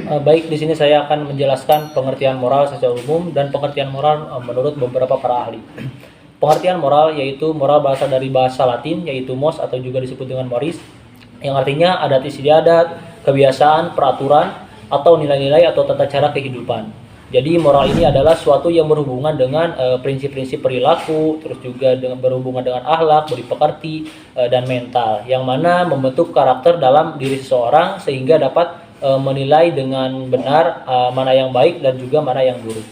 Baik, di sini saya akan menjelaskan pengertian moral secara umum dan pengertian moral menurut beberapa para ahli. Pengertian moral yaitu moral berasal dari bahasa Latin yaitu mos atau juga disebut dengan moris, yang artinya adat istiadat, kebiasaan, peraturan, atau nilai-nilai atau tata cara kehidupan. Jadi moral ini adalah suatu yang berhubungan dengan prinsip-prinsip perilaku, terus juga dengan berhubungan dengan akhlak, budi pekerti, dan mental, yang mana membentuk karakter dalam diri seseorang sehingga dapat menilai dengan benar mana yang baik dan juga mana yang buruk.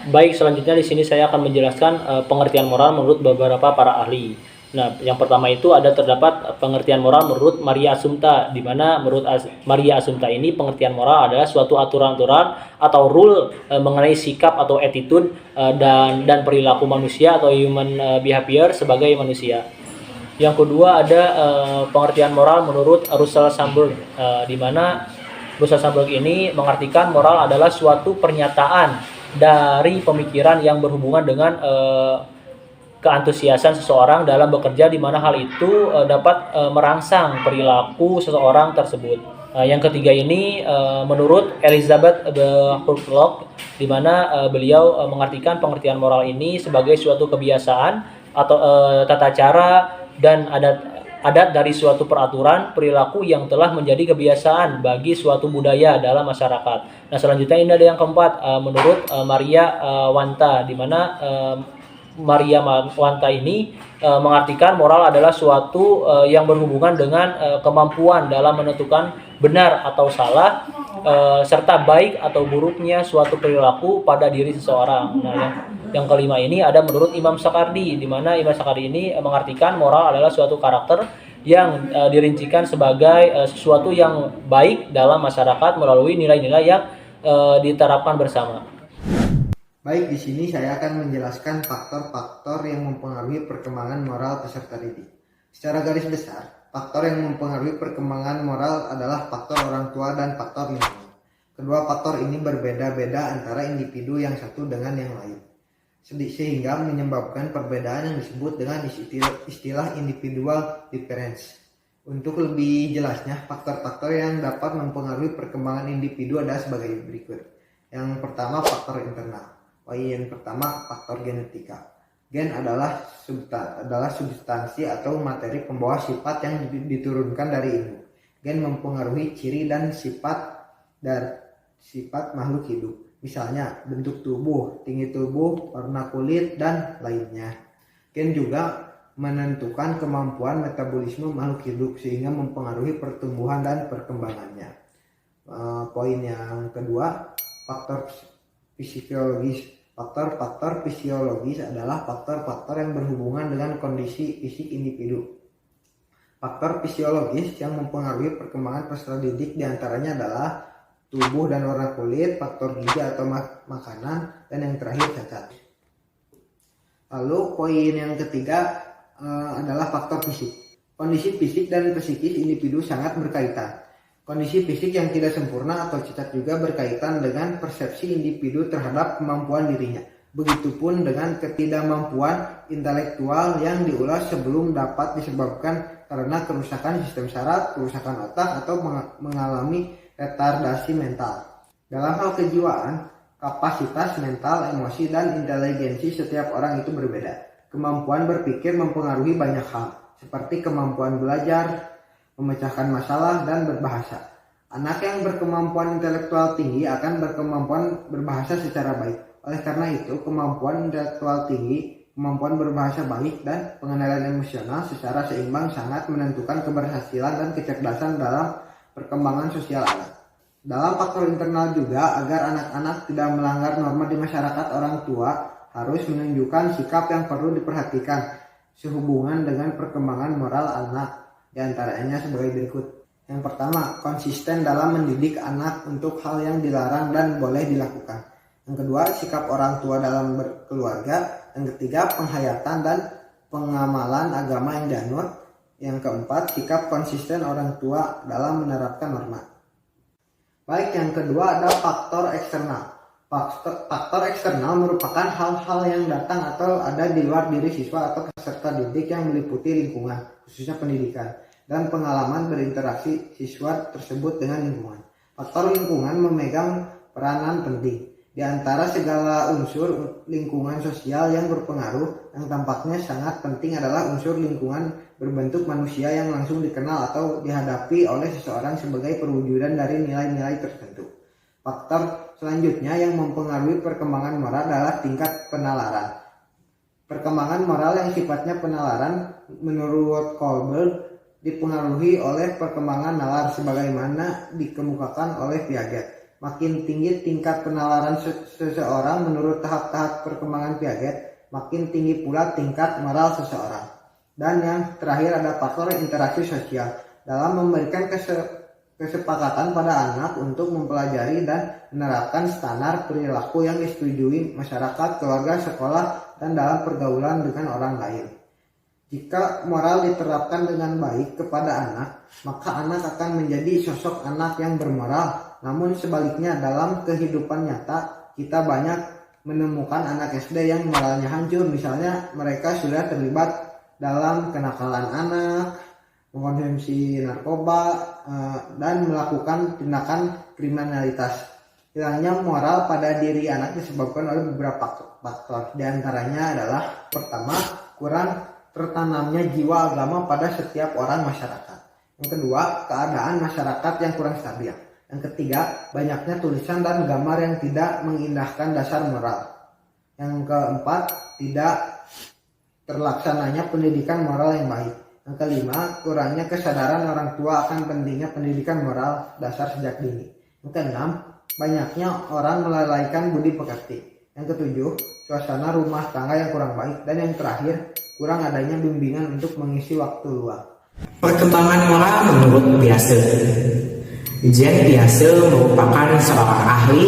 Baik, selanjutnya di sini saya akan menjelaskan pengertian moral menurut beberapa para ahli. Nah, yang pertama itu ada terdapat pengertian moral menurut Maria Assumpta, di mana menurut Maria Assumpta ini pengertian moral adalah suatu aturan-aturan atau rule mengenai sikap atau attitude dan perilaku manusia atau human behavior sebagai manusia. Yang kedua ada pengertian moral menurut Russell Sandberg, di mana Russell Sandberg ini mengartikan moral adalah suatu pernyataan dari pemikiran yang berhubungan dengan keantusiasan seseorang dalam bekerja, di mana hal itu dapat merangsang perilaku seseorang tersebut. Yang ketiga ini menurut Elizabeth Hurlock, di mana beliau mengartikan pengertian moral ini sebagai suatu kebiasaan atau tata cara dan adat dari suatu peraturan perilaku yang telah menjadi kebiasaan bagi suatu budaya dalam masyarakat. Nah, selanjutnya ini ada yang keempat menurut Maria Wanta, di mana Maria Wanta ini mengartikan moral adalah suatu yang berhubungan dengan kemampuan dalam menentukan benar atau salah serta baik atau buruknya suatu perilaku pada diri seseorang. Nah, yang kelima ini ada menurut Imam Sakardi, di mana Imam Sakardi ini mengartikan moral adalah suatu karakter yang dirincikan sebagai sesuatu yang baik dalam masyarakat melalui nilai-nilai yang diterapkan bersama. Baik, di sini saya akan menjelaskan faktor-faktor yang mempengaruhi perkembangan moral peserta didik. Secara garis besar, faktor yang mempengaruhi perkembangan moral adalah faktor orang tua dan faktor lingkungan. Kedua faktor ini berbeda-beda antara individu yang satu dengan yang lain, sehingga menyebabkan perbedaan yang disebut dengan istilah individual difference. Untuk lebih jelasnya, faktor-faktor yang dapat mempengaruhi perkembangan individu adalah sebagai berikut. Yang pertama, faktor internal. Yang pertama, faktor genetika. Gen adalah substansi atau materi pembawa sifat yang diturunkan dari induk. Gen mempengaruhi ciri dan sifat makhluk hidup. Misalnya bentuk tubuh, tinggi tubuh, warna kulit, dan lainnya. Gen juga menentukan kemampuan metabolisme makhluk hidup sehingga mempengaruhi pertumbuhan dan perkembangannya. Poin yang kedua, faktor fisiologis. Faktor-faktor fisiologis adalah faktor-faktor yang berhubungan dengan kondisi fisik individu. Faktor fisiologis yang mempengaruhi perkembangan peserta didik diantaranya adalah tubuh dan warna kulit, faktor gizi atau makanan, dan yang terakhir cacat. Lalu poin yang ketiga adalah faktor fisik. Kondisi fisik dan psikis individu sangat berkaitan. Kondisi fisik yang tidak sempurna atau cacat juga berkaitan dengan persepsi individu terhadap kemampuan dirinya. Begitupun dengan ketidakmampuan intelektual yang diulas sebelum dapat disebabkan karena kerusakan sistem saraf, kerusakan otak, atau mengalami retardasi mental. Dalam hal kejiwaan, kapasitas mental, emosi, dan inteligensi setiap orang itu berbeda. Kemampuan berpikir mempengaruhi banyak hal, seperti kemampuan belajar, memecahkan masalah, dan berbahasa. Anak yang berkemampuan intelektual tinggi akan berkemampuan berbahasa secara baik. Oleh karena itu, kemampuan intelektual tinggi, kemampuan berbahasa baik, dan pengenalan emosional secara seimbang sangat menentukan keberhasilan dan kecerdasan dalam perkembangan sosial anak. Dalam faktor internal juga, agar anak-anak tidak melanggar norma di masyarakat, orang tua harus menunjukkan sikap yang perlu diperhatikan sehubungan dengan perkembangan moral anak. Di antaranya sebagai berikut. Yang pertama, konsisten dalam mendidik anak untuk hal yang dilarang dan boleh dilakukan. Yang kedua, sikap orang tua dalam berkeluarga. Yang ketiga, penghayatan dan pengamalan agama yang dianut. Yang keempat, sikap konsisten orang tua dalam menerapkan norma. Baik, yang kedua ada faktor eksternal. Faktor eksternal merupakan hal-hal yang datang atau ada di luar diri siswa atau peserta didik yang meliputi lingkungan, khususnya pendidikan, dan pengalaman berinteraksi siswa tersebut dengan lingkungan. Faktor lingkungan memegang peranan penting. Di antara segala unsur lingkungan sosial yang berpengaruh, yang tampaknya sangat penting adalah unsur lingkungan berbentuk manusia yang langsung dikenal atau dihadapi oleh seseorang sebagai perwujudan dari nilai-nilai tertentu. Faktor selanjutnya yang mempengaruhi perkembangan moral adalah tingkat penalaran. Perkembangan moral yang sifatnya penalaran menurut Kohlberg dipengaruhi oleh perkembangan nalar sebagaimana dikemukakan oleh Piaget. Makin tinggi tingkat penalaran seseorang menurut tahap-tahap perkembangan Piaget, makin tinggi pula tingkat moral seseorang. Dan yang terakhir ada faktor interaksi sosial. Dalam memberikan kesepakatan pada anak untuk mempelajari dan menerapkan standar perilaku yang disetujui masyarakat, keluarga, sekolah, dan dalam pergaulan dengan orang lain. Jika moral diterapkan dengan baik kepada anak, maka anak akan menjadi sosok anak yang bermoral. Namun sebaliknya, dalam kehidupan nyata kita banyak menemukan anak SD yang moralnya hancur. Misalnya mereka sudah terlibat dalam kenakalan anak, mengkonsumsi narkoba, dan melakukan tindakan kriminalitas. Hilangnya moral pada diri anak disebabkan oleh beberapa faktor. Di antaranya adalah pertama, kurang tertanamnya jiwa agama pada setiap orang masyarakat. Yang kedua, keadaan masyarakat yang kurang stabil. Yang ketiga, banyaknya tulisan dan gambar yang tidak mengindahkan dasar moral. Yang keempat, tidak terlaksananya pendidikan moral yang baik. Yang kelima, kurangnya kesadaran orang tua akan pentingnya pendidikan moral dasar sejak dini. Yang keenam, banyaknya orang melalaikan budi pekerti. Yang ketujuh, suasana rumah tangga yang kurang baik. Dan yang terakhir, kurang adanya bimbingan untuk mengisi waktu luang. Perkembangan moral menurut Piaget. Jean Piaget merupakan seorang ahli,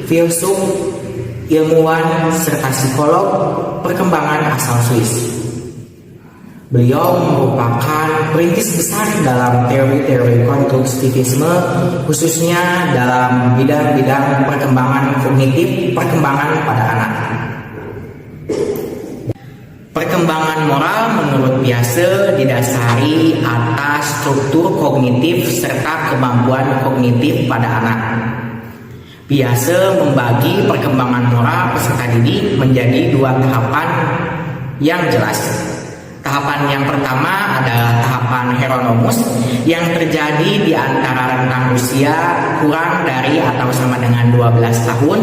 filsuf, ilmuwan, serta psikolog perkembangan asal Swiss. Beliau merupakan perintis besar dalam teori-teori konstruktivisme, khususnya dalam bidang-bidang perkembangan kognitif, perkembangan pada anak. Perkembangan moral menurut Piaget didasari atas struktur kognitif serta kemampuan kognitif pada anak. Piaget membagi perkembangan moral peserta didik menjadi dua tahapan yang jelas. Tahapan yang pertama adalah tahapan heronomus yang terjadi di antara rentang usia kurang dari atau sama dengan 12 tahun.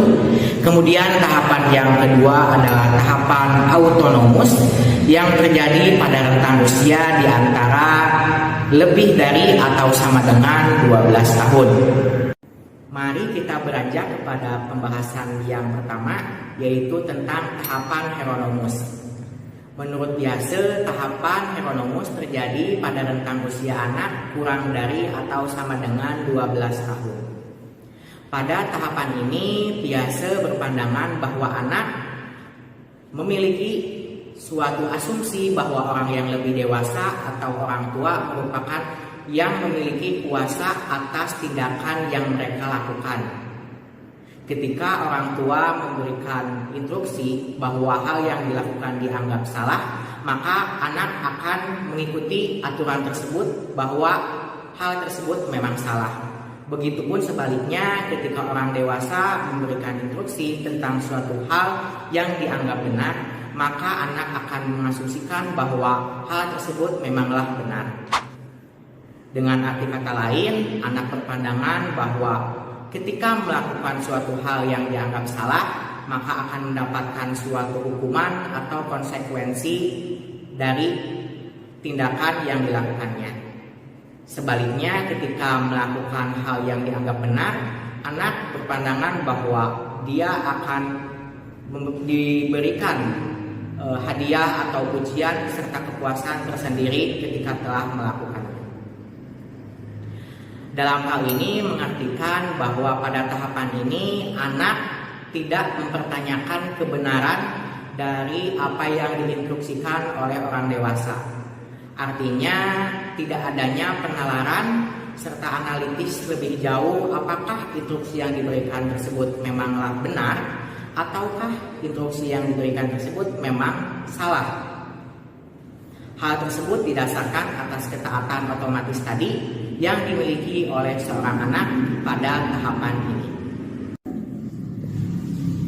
Kemudian tahapan yang kedua adalah tahapan autonomus yang terjadi pada rentang usia di antara lebih dari atau sama dengan 12 tahun. Mari kita beranjak kepada pembahasan yang pertama, yaitu tentang tahapan heronomus. Menurut Piaget, tahapan heronomus terjadi pada rentang usia anak kurang dari atau sama dengan 12 tahun. Pada tahapan ini, Piaget berpandangan bahwa anak memiliki suatu asumsi bahwa orang yang lebih dewasa atau orang tua merupakan yang memiliki kuasa atas tindakan yang mereka lakukan. Ketika orang tua memberikan instruksi bahwa hal yang dilakukan dianggap salah, maka anak akan mengikuti aturan tersebut bahwa hal tersebut memang salah. Begitupun sebaliknya, ketika orang dewasa memberikan instruksi tentang suatu hal yang dianggap benar, maka anak akan mengasumsikan bahwa hal tersebut memanglah benar. Dengan arti kata lain, anak berpandangan bahwa ketika melakukan suatu hal yang dianggap salah, maka akan mendapatkan suatu hukuman atau konsekuensi dari tindakan yang dilakukannya. Sebaliknya, ketika melakukan hal yang dianggap benar, anak berpandangan bahwa dia akan diberikan hadiah atau pujian serta kepuasan tersendiri ketika telah melakukannya. Dalam hal ini mengartikan bahwa pada tahapan ini anak tidak mempertanyakan kebenaran dari apa yang diinstruksikan oleh orang dewasa. Artinya tidak adanya penalaran serta analitis lebih jauh apakah instruksi yang diberikan tersebut memanglah benar ataukah instruksi yang diberikan tersebut memang salah. Hal tersebut didasarkan atas ketaatan otomatis tadi yang dimiliki oleh seorang anak pada tahapan ini.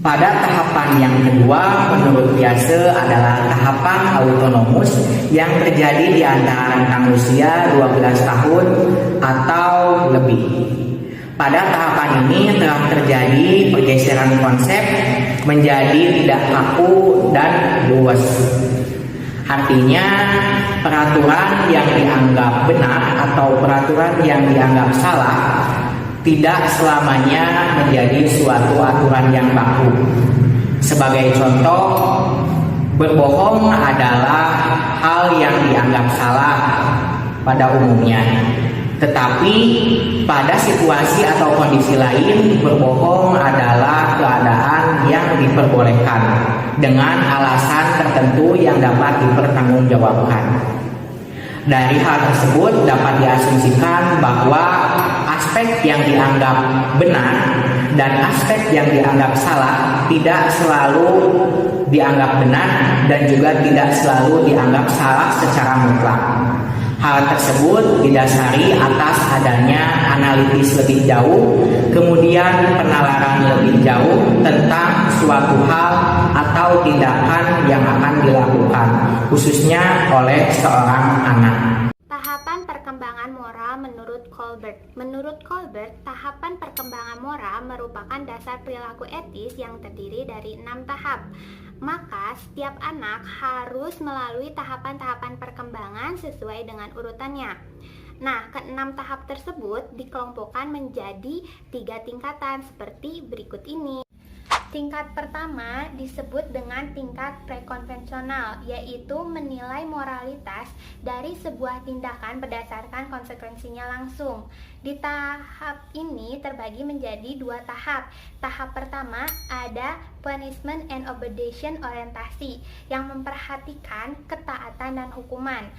Pada tahapan yang kedua, menurut Piaget adalah tahapan autonomus yang terjadi di antara rentang usia 12 tahun atau lebih. Pada tahapan ini telah terjadi pergeseran konsep menjadi tidak kaku dan luwes. Artinya, peraturan yang dianggap benar atau peraturan yang dianggap salah tidak selamanya menjadi suatu aturan yang baku. Sebagai contoh, berbohong adalah hal yang dianggap salah pada umumnya. Tetapi pada situasi atau kondisi lain, berbohong adalah keadaan yang diperbolehkan dengan alasan tertentu yang dapat dipertanggungjawabkan. Dari hal tersebut dapat diasumsikan bahwa aspek yang dianggap benar dan aspek yang dianggap salah tidak selalu dianggap benar dan juga tidak selalu dianggap salah secara mutlak. Hal tersebut didasari atas adanya analisis lebih jauh, kemudian penalaran lebih jauh tentang suatu hal atau tindakan yang akan dilakukan, khususnya oleh seorang anak. Tahapan perkembangan moral menurut Colbert. Menurut Colbert, tahapan perkembangan moral merupakan dasar perilaku etis yang terdiri dari 6 tahap. Maka setiap anak harus melalui tahapan-tahapan perkembangan sesuai dengan urutannya. Nah, ke-6 tahap tersebut dikelompokkan menjadi 3 tingkatan seperti berikut ini. Tingkat pertama disebut dengan tingkat prekonvensional, yaitu menilai moralitas dari sebuah tindakan berdasarkan konsekuensinya langsung. Di tahap ini terbagi menjadi 2 tahap. Tahap pertama ada punishment and obedience orientasi yang memperhatikan ketaatan dan hukuman.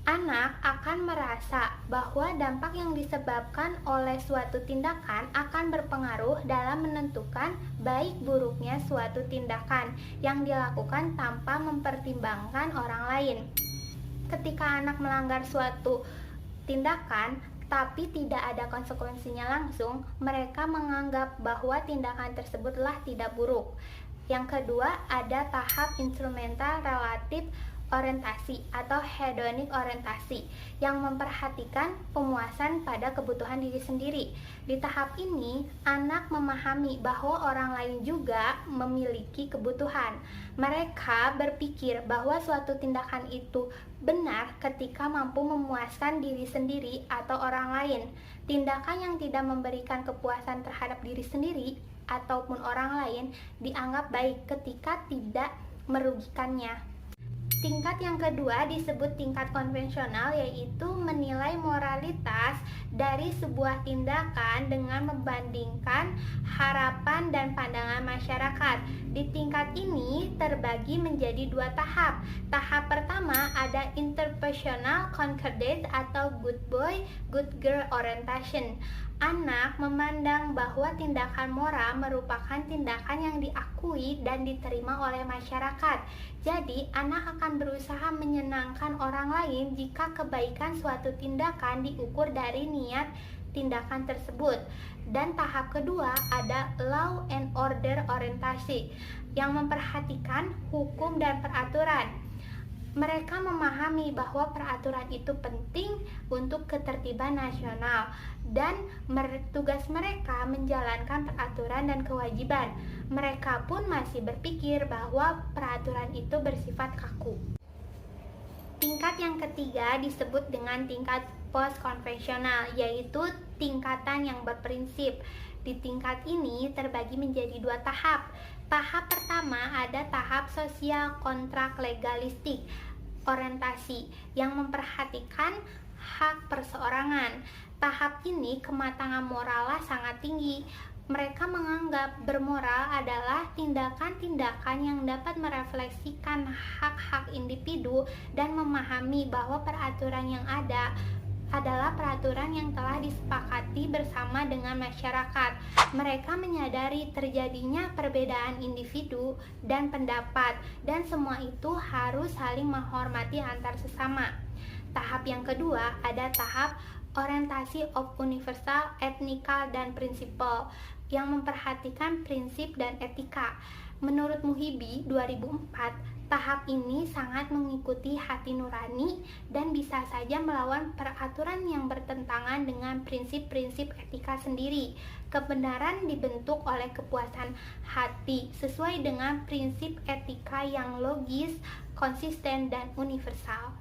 Anak akan merasa bahwa dampak yang disebabkan oleh suatu tindakan akan berpengaruh dalam menentukan baik buruknya suatu tindakan yang dilakukan tanpa mempertimbangkan orang lain. Ketika anak melanggar suatu tindakan tapi tidak ada konsekuensinya langsung, mereka menganggap bahwa tindakan tersebutlah tidak buruk. Yang kedua ada tahap instrumental relatif orientasi atau hedonic orientasi yang memperhatikan pemuasan pada kebutuhan diri sendiri. Di tahap ini, anak memahami bahwa orang lain juga memiliki kebutuhan. Mereka berpikir bahwa suatu tindakan itu benar ketika mampu memuaskan diri sendiri atau orang lain. Tindakan yang tidak memberikan kepuasan terhadap diri sendiri ataupun orang lain dianggap baik ketika tidak merugikannya. Tingkat yang kedua disebut tingkat konvensional, yaitu menilai moralitas dari sebuah tindakan dengan membandingkan harapan dan pandangan masyarakat. Di tingkat ini terbagi menjadi 2 tahap. Tahap pertama ada interpersonal concordance atau good boy, good girl orientation. Anak memandang bahwa tindakan moral merupakan tindakan yang diakui dan diterima oleh masyarakat. Jadi, anak akan berusaha menyenangkan orang lain jika kebaikan suatu tindakan diukur dari niat tindakan tersebut. Dan tahap kedua ada law and order orientasi yang memperhatikan hukum dan peraturan. Mereka memahami bahwa peraturan itu penting untuk ketertiban nasional dan tugas mereka menjalankan peraturan dan kewajiban. Mereka pun masih berpikir bahwa peraturan itu bersifat kaku. Tingkat yang ketiga disebut dengan tingkat post-konvensional, yaitu tingkatan yang berprinsip. Di tingkat ini terbagi menjadi 2 tahap. Tahap pertama ada tahap sosial kontrak legalistik orientasi yang memperhatikan hak perseorangan. Tahap ini kematangan moralnya sangat tinggi. Mereka menganggap bermoral adalah tindakan-tindakan yang dapat merefleksikan hak-hak individu dan memahami bahwa peraturan yang ada adalah peraturan yang telah disepakati bersama dengan masyarakat. Mereka menyadari terjadinya perbedaan individu dan pendapat, dan semua itu harus saling menghormati antar sesama. Tahap yang kedua ada tahap orientasi of universal, ethical, dan prinsipal yang memperhatikan prinsip dan etika. Menurut Muhibi 2004, tahap ini sangat mengikuti hati nurani dan bisa saja melawan peraturan yang bertentangan dengan prinsip-prinsip etika sendiri. Kebenaran dibentuk oleh kepuasan hati sesuai dengan prinsip etika yang logis, konsisten, dan universal.